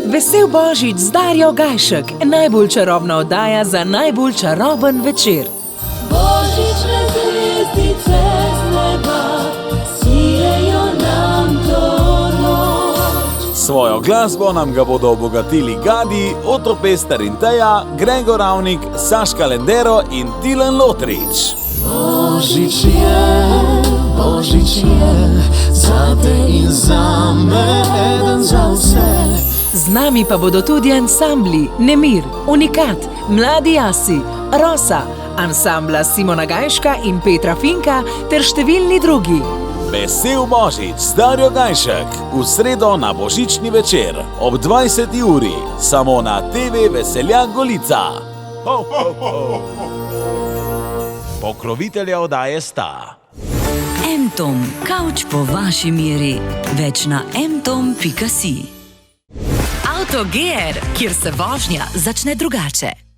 Vesel Božič z Darjo Gajšek, najbolj čarobna oddaja za najbolj čaroben večer. Božične zvezdice z neba sijejo nam to noč. Svojo glasbo nam ga bodo obogatili Gadi, Otropester in Teja, Gregor Ravnik, Saška Lendero in Tilen Lotrič. Božič je, zate in zame, eden za vse. Z nami pa bodo tudi ansambli Nemir, Unikat, Mladi Asi, Rosa, ansambla Simona Gajška in Petra Finka ter številni drugi. Vesel Božič z Darjo Gajšek v sredo na božični večer ob 20. uri, samo na TV Veseljak Golica. Ho, ho, ho. Pokrovitelja oddaje sta M-Tom, kavč po vaši meri. Več na mtom.si. Avto GR, kjer se vožnja začne drugače.